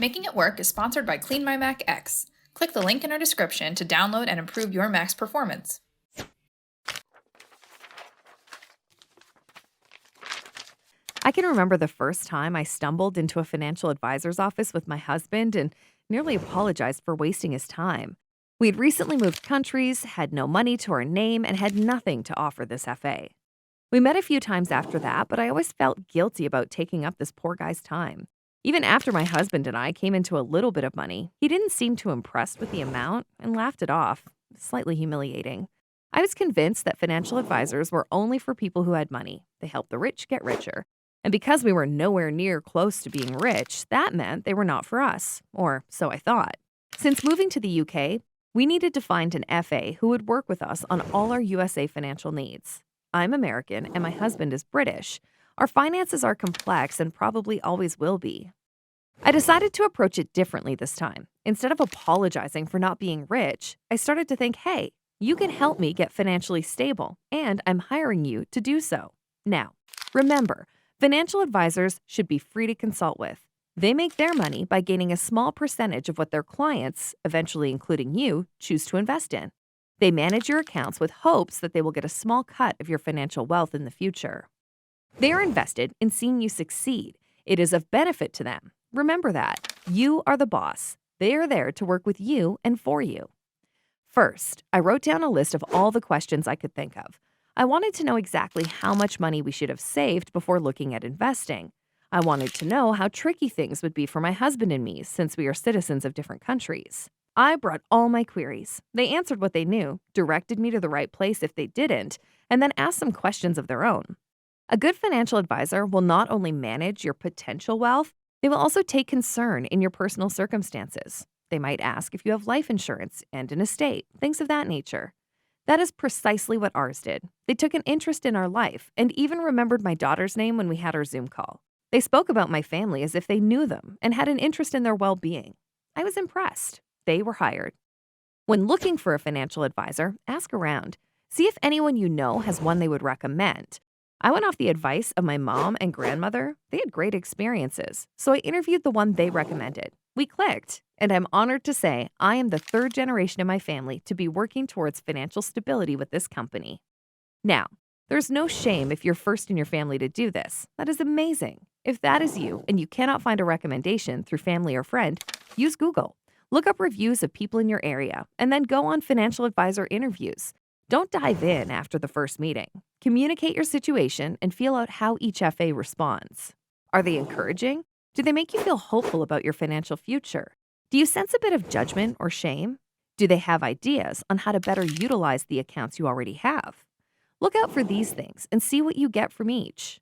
Making It Work is sponsored by Clean My Mac X. Click the link in our description to download and improve your Mac's performance. I can remember the first time I stumbled into a financial advisor's office with my husband and nearly apologized for wasting his time. We had recently moved countries, had no money to our name, and had nothing to offer this FA. We met a few times after that, but I always felt guilty about taking up this poor guy's time. Even after my husband and I came into a little bit of money, he didn't seem too impressed with the amount and laughed it off, slightly humiliating. I was convinced that financial advisors were only for people who had money. They helped the rich get richer. And because we were nowhere near close to being rich, that meant they were not for us, or so I thought. Since moving to the UK, we needed to find an FA who would work with us on all our USA financial needs. I'm American and my husband is British. Our finances are complex and probably always will be. I decided to approach it differently this time. Instead of apologizing for not being rich, I started to think, hey, you can help me get financially stable, and I'm hiring you to do so. Now, remember, financial advisors should be free to consult with. They make their money by gaining a small percentage of what their clients, eventually including you, choose to invest in. They manage your accounts with hopes that they will get a small cut of your financial wealth in the future. They are invested in seeing you succeed. It is of benefit to them. Remember that. You are the boss. They are there to work with you and for you. First, I wrote down a list of all the questions I could think of. I wanted to know exactly how much money we should have saved before looking at investing. I wanted to know how tricky things would be for my husband and me since we are citizens of different countries. I brought all my queries. They answered what they knew, directed me to the right place if they didn't, and then asked some questions of their own. A good financial advisor will not only manage your potential wealth, they will also take concern in your personal circumstances. They might ask if you have life insurance and an estate, things of that nature. That is precisely what ours did. They took an interest in our life and even remembered my daughter's name when we had our Zoom call. They spoke about my family as if they knew them and had an interest in their well-being. I was impressed. They were hired. When looking for a financial advisor, ask around. See if anyone you know has one they would recommend. I went off the advice of my mom and grandmother. They had great experiences, so I interviewed the one they recommended. We clicked, and I'm honored to say I am the third generation in my family to be working towards financial stability with this company. Now, there's no shame if you're first in your family to do this. That is amazing. If that is you and you cannot find a recommendation through family or friend, use Google. Look up reviews of people in your area, and then go on financial advisor interviews. Don't dive in after the first meeting. Communicate your situation and feel out how each FA responds. Are they encouraging? Do they make you feel hopeful about your financial future? Do you sense a bit of judgment or shame? Do they have ideas on how to better utilize the accounts you already have? Look out for these things and see what you get from each.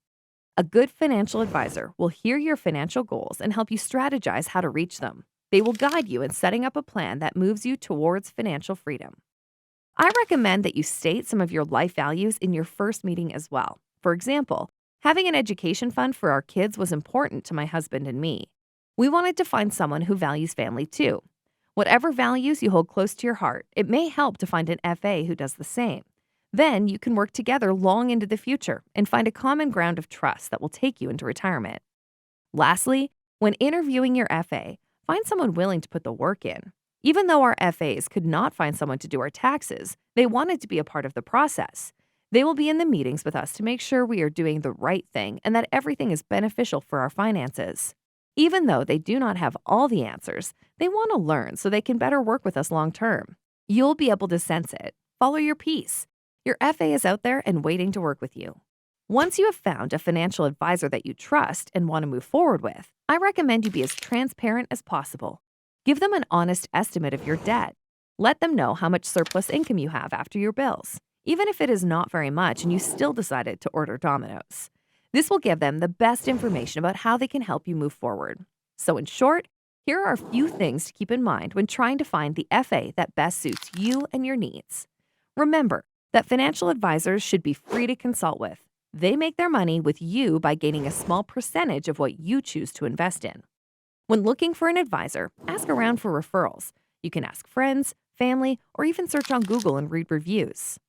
A good financial advisor will hear your financial goals and help you strategize how to reach them. They will guide you in setting up a plan that moves you towards financial freedom. I recommend that you state some of your life values in your first meeting as well. For example, having an education fund for our kids was important to my husband and me. We wanted to find someone who values family too. Whatever values you hold close to your heart, it may help to find an FA who does the same. Then you can work together long into the future and find a common ground of trust that will take you into retirement. Lastly, when interviewing your FA, find someone willing to put the work in. Even though our FAs could not find someone to do our taxes, they wanted to be a part of the process. They will be in the meetings with us to make sure we are doing the right thing and that everything is beneficial for our finances. Even though they do not have all the answers, they want to learn so they can better work with us long term. You'll be able to sense it. Follow your peace. Your FA is out there and waiting to work with you. Once you have found a financial advisor that you trust and want to move forward with, I recommend you be as transparent as possible. Give them an honest estimate of your debt. Let them know how much surplus income you have after your bills, even if it is not very much and you still decided to order Domino's. This will give them the best information about how they can help you move forward. So in short, here are a few things to keep in mind when trying to find the FA that best suits you and your needs. Remember that financial advisors should be free to consult with. They make their money with you by gaining a small percentage of what you choose to invest in. When looking for an advisor, ask around for referrals. You can ask friends, family, or even search on Google and read reviews.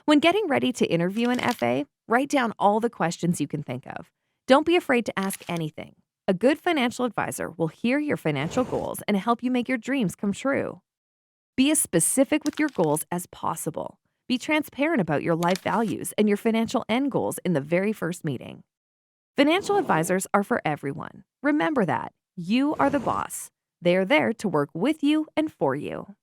When getting ready to interview an FA, write down all the questions you can think of. Don't be afraid to ask anything. A good financial advisor will hear your financial goals and help you make your dreams come true. Be as specific with your goals as possible. Be transparent about your life values and your financial end goals in the very first meeting. Financial advisors are for everyone. Remember that. You are the boss. They are there to work with you and for you.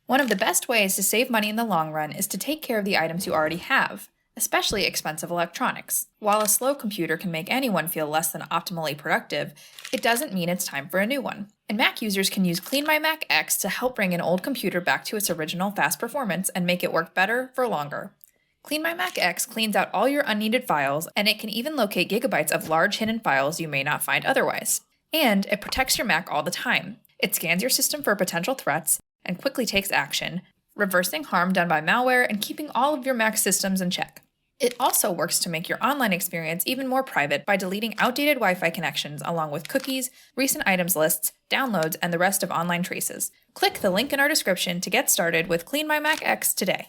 One of the best ways to save money in the long run is to take care of the items you already have, especially expensive electronics. While a slow computer can make anyone feel less than optimally productive, it doesn't mean it's time for a new one. And Mac users can use Clean My Mac X to help bring an old computer back to its original fast performance and make it work better for longer. Clean My Mac X cleans out all your unneeded files, and it can even locate gigabytes of large hidden files you may not find otherwise. And it protects your Mac all the time. It scans your system for potential threats and quickly takes action, reversing harm done by malware and keeping all of your Mac systems in check. It also works to make your online experience even more private by deleting outdated Wi-Fi connections along with cookies, recent items lists, downloads, and the rest of online traces. Click the link in our description to get started with Clean My Mac X today.